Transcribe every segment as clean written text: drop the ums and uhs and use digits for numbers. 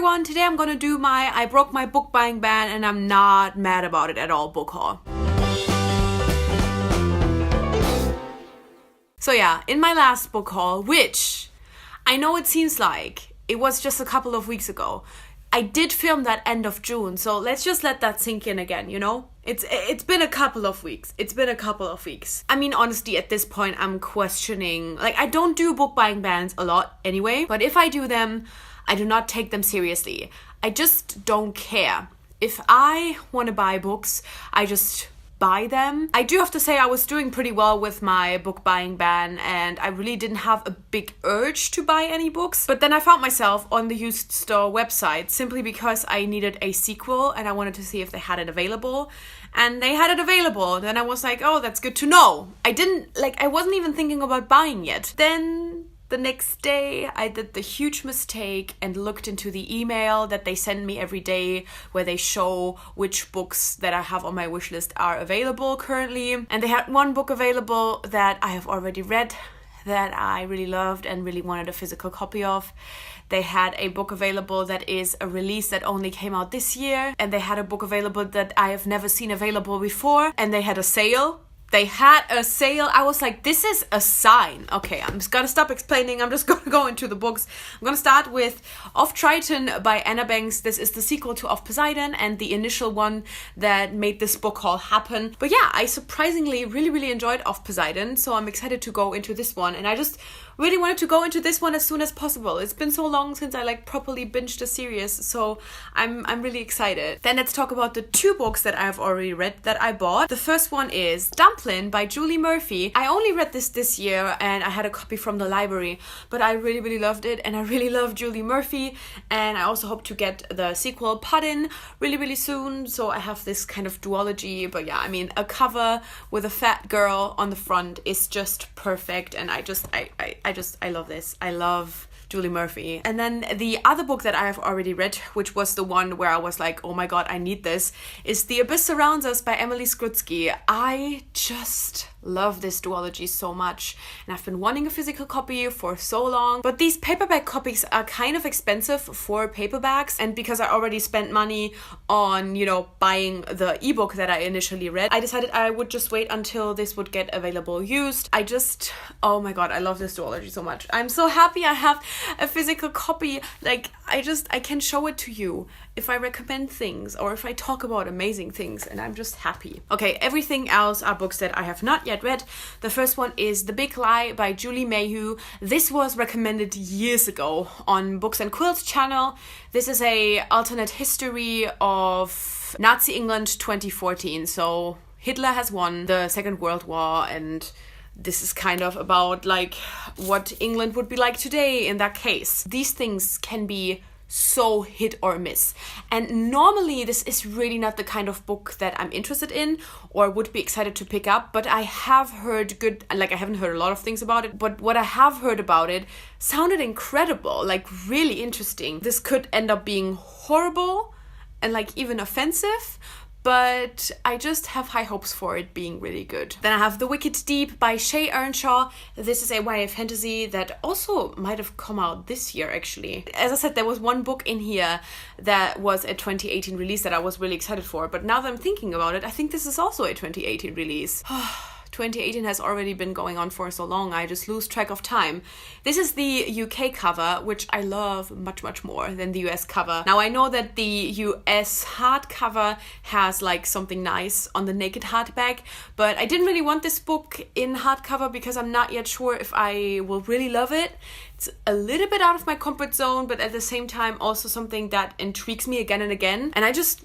everyone, today I'm gonna do my I broke my book buying ban and I'm not mad about it at all book haul. So yeah, in my last book haul, which I know it seems like it was just a couple of weeks ago, I did film that end of June, so let's just let that sink in again, you know? It's been a couple of weeks. I mean, honestly, at this point, I'm questioning, like, I don't do book buying bans a lot anyway, but if I do them, I do not take them seriously. I just don't care. If I want to buy books, I just buy them. I do have to say I was doing pretty well with my book buying ban and I really didn't have a big urge to buy any books. But then I found myself on the used store website simply because I needed a sequel and I wanted to see if they had it available. And they had it available. Then I was like, oh, that's good to know. I wasn't even thinking about buying yet. Then the next day, I did the huge mistake and looked into the email that they send me every day where they show which books that I have on my wish list are available currently. And they had one book available that I have already read that I really loved and really wanted a physical copy of. They had a book available that is a release that only came out this year. And they had a book available that I have never seen available before. And they had a sale. I was like, this is a sign. Okay, I'm just gonna stop explaining. I'm just gonna go into the books. I'm gonna start with Of Tritan by Anna Banks. This is the sequel to Of Poseidon and the initial one that made this book haul happen. But yeah, I surprisingly really enjoyed Of Poseidon, so I'm excited to go into this one. And I just really wanted to go into this one as soon as possible. It's been so long since I properly binged a series, so I'm really excited. Then let's talk about the two books that I have already read that I bought. The first one is Dumplin by Julie Murphy. I only read this year and I had a copy from the library, but I really loved it and I really love Julie Murphy, and I also hope to get the sequel Puddin really soon, so I have this kind of duology. But yeah, I mean, a cover with a fat girl on the front is just perfect, and I love this. I love Julie Murphy. And then the other book that I have already read, which was the one where I was like, oh my god, I need this, is The Abyss Surrounds Us by Emily Skrutsky. I just love this duology so much, and I've been wanting a physical copy for so long, but these paperback copies are kind of expensive for paperbacks, and because I already spent money on, you know, buying the ebook that I initially read, I decided I would just wait until this would get available used. Oh my god, I love this duology so much. I'm so happy I have a physical copy. Like, I can show it to you if I recommend things or if I talk about amazing things, and I'm just happy. Okay, everything else are books that I have not yet read. The first one is The Big Lie by Julie Mayhew. This was recommended years ago on Books and Quilts channel. This is a alternate history of Nazi England 2014. So Hitler has won the Second World War, and this is kind of about like what England would be like today in that case. These things can be so hit or miss, and normally this is really not the kind of book that I'm interested in or would be excited to pick up, but I have heard I haven't heard a lot of things about it, but what I have heard about it sounded incredible, like really interesting. This could end up being horrible and like even offensive, but I just have high hopes for it being really good. Then I have The Wicked Deep by Shay Earnshaw. This is a YA fantasy that also might have come out this year, actually. As I said, there was one book in here that was a 2018 release that I was really excited for, but now that I'm thinking about it, I think this is also a 2018 release. 2018 has already been going on for so long, I just lose track of time. This is the UK cover, which I love much more than the US cover. Now, I know that the US hardcover has like something nice on the naked hardback, but I didn't really want this book in hardcover because I'm not yet sure if I will really love it. It's a little bit out of my comfort zone, but at the same time also something that intrigues me again and again. And I just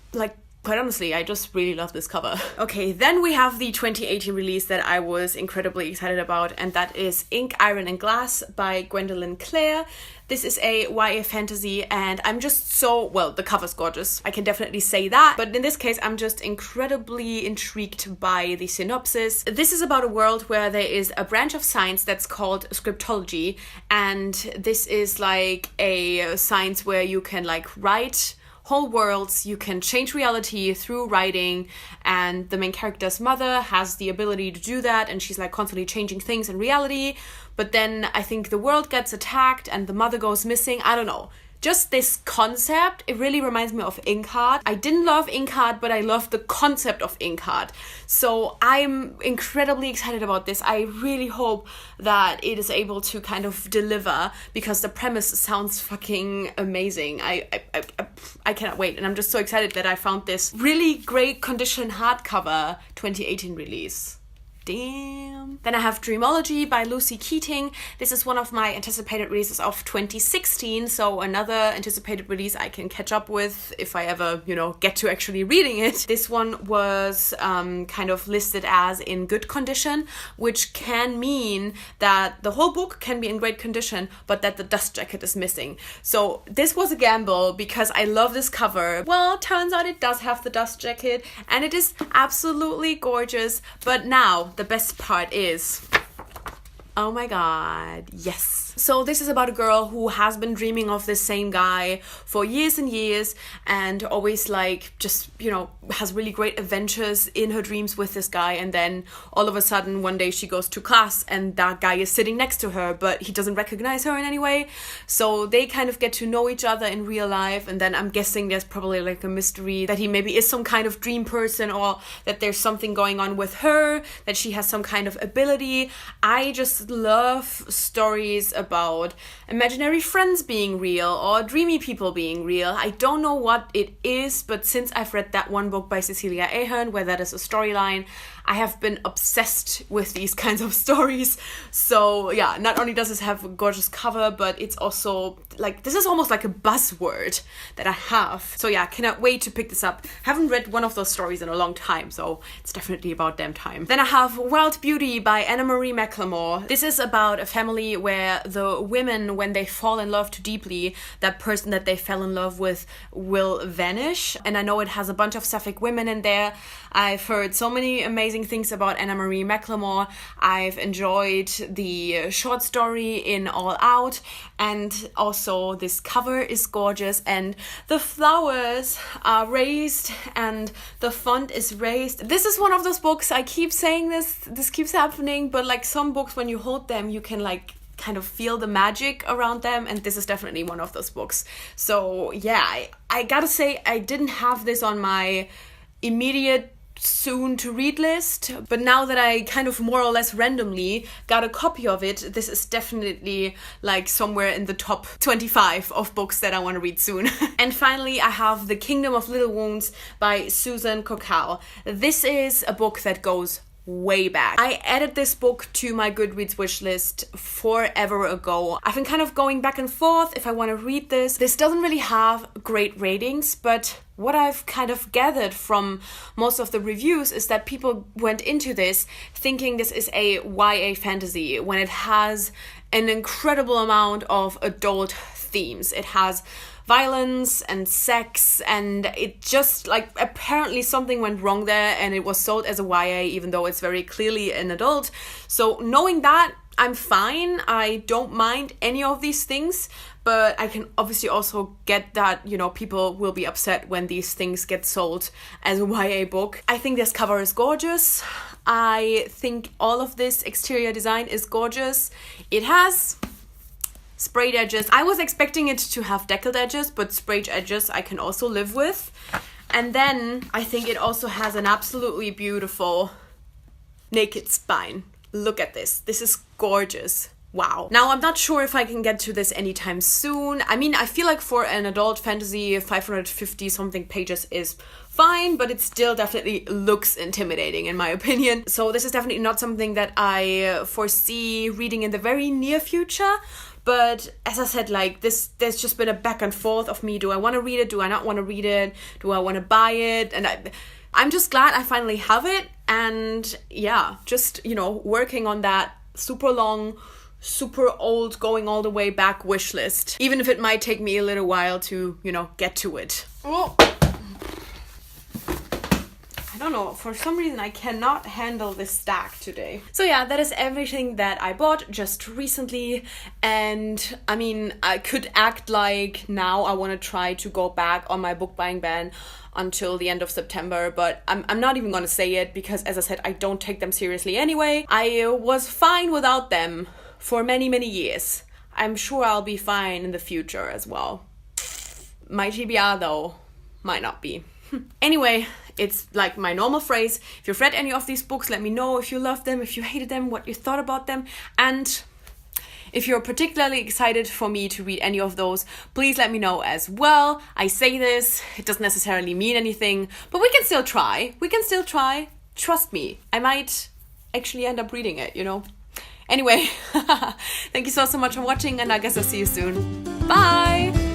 quite honestly, I just really love this cover. Okay, then we have the 2018 release that I was incredibly excited about, and that is Ink, Iron and Glass by Gwendolyn Clare. This is a YA fantasy, and I'm just the cover's gorgeous. I can definitely say that. But in this case, I'm just incredibly intrigued by the synopsis. This is about a world where there is a branch of science that's called scriptology, and this is like a science where you can write whole worlds, you can change reality through writing, and the main character's mother has the ability to do that, and she's constantly changing things in reality. But then I think the world gets attacked and the mother goes missing. I don't know. just this concept, it really reminds me of Inkheart. I didn't love Inkheart, but I love the concept of Inkheart. So I'm incredibly excited about this. I really hope that it is able to kind of deliver, because the premise sounds fucking amazing. I cannot wait, and I'm just so excited that I found this really great condition hardcover 2018 release. Damn. Then I have Dreamology by Lucy Keating. This is one of my anticipated releases of 2016, so another anticipated release I can catch up with if I ever, get to actually reading it. This one was kind of listed as in good condition, which can mean that the whole book can be in great condition, but that the dust jacket is missing. So this was a gamble, because I love this cover. Well, turns out it does have the dust jacket, and it is absolutely gorgeous. But now, the best part is, oh my god, yes. So this is about a girl who has been dreaming of this same guy for years and years, and always has really great adventures in her dreams with this guy, and then all of a sudden one day she goes to class and that guy is sitting next to her, but he doesn't recognize her in any way. So they kind of get to know each other in real life, and then I'm guessing there's probably like a mystery that he maybe is some kind of dream person, or that there's something going on with her, that she has some kind of ability. I just love stories about imaginary friends being real or dreamy people being real. I don't know what it is, but since I've read that one book by Cecilia Ahern where that is a storyline, I have been obsessed with these kinds of stories. So yeah, not only does this have a gorgeous cover, but it's also this is almost like a buzzword that I have. So yeah, cannot wait to pick this up. Haven't read one of those stories in a long time, so it's definitely about damn time. Then I have Wild Beauty by Anna Marie McLemore. This is about a family where the women, when they fall in love too deeply, that person that they fell in love with will vanish. And I know it has a bunch of sapphic women in there. I've heard so many amazing things about Anna Marie McLemore. I've enjoyed the short story in All Out, and also this cover is gorgeous, and the flowers are raised and the font is raised. This is one of those books, I keep saying this keeps happening, but some books, when you hold them, you can kind of feel the magic around them, and this is definitely one of those books. So yeah, I gotta say, I didn't have this on my immediate soon to read list, but now that I kind of more or less randomly got a copy of it, this is definitely somewhere in the top 25 of books that I want to read soon. And finally, I have The Kingdom of Little Wounds by Susan Kokal. This is a book that goes way back. I added this book to my Goodreads wishlist forever ago. I've been kind of going back and forth if I want to read this. This doesn't really have great ratings, but what I've kind of gathered from most of the reviews is that people went into this thinking this is a YA fantasy, when it has an incredible amount of adult themes. It has violence and sex, and it just apparently something went wrong there and it was sold as a YA, even though it's very clearly an adult. So knowing that, I'm fine. I don't mind any of these things, but I can obviously also get that, people will be upset when these things get sold as a YA book. I think this cover is gorgeous. I think all of this exterior design is gorgeous. It has sprayed edges. I was expecting it to have deckled edges, but sprayed edges I can also live with. And then I think it also has an absolutely beautiful naked spine. Look at this. This is gorgeous. Wow. Now, I'm not sure if I can get to this anytime soon. I mean, I feel like for an adult fantasy, 550 something pages is fine, but it still definitely looks intimidating in my opinion. So this is definitely not something that I foresee reading in the very near future. But as I said, there's just been a back and forth of me. Do I want to read it? Do I not want to read it? Do I want to buy it? And I'm just glad I finally have it. And yeah, just, working on that super long, super old, going all the way back wish list. Even if it might take me a little while to, get to it. Oh. I don't know, for some reason I cannot handle this stack today. So yeah, that is everything that I bought just recently, and I mean, I could act like now I want to try to go back on my book buying ban until the end of September, but I'm not even going to say it, because as I said, I don't take them seriously anyway. I was fine without them for many, many years. I'm sure I'll be fine in the future as well. My TBR though might not be. Anyway, it's like my normal phrase. If you've read any of these books, let me know if you loved them, if you hated them, what you thought about them. And if you're particularly excited for me to read any of those, please let me know as well. I say this, it doesn't necessarily mean anything, but we can still try. Trust me, I might actually end up reading it, you know. Anyway, thank you so much for watching, and I guess I'll see you soon. Bye!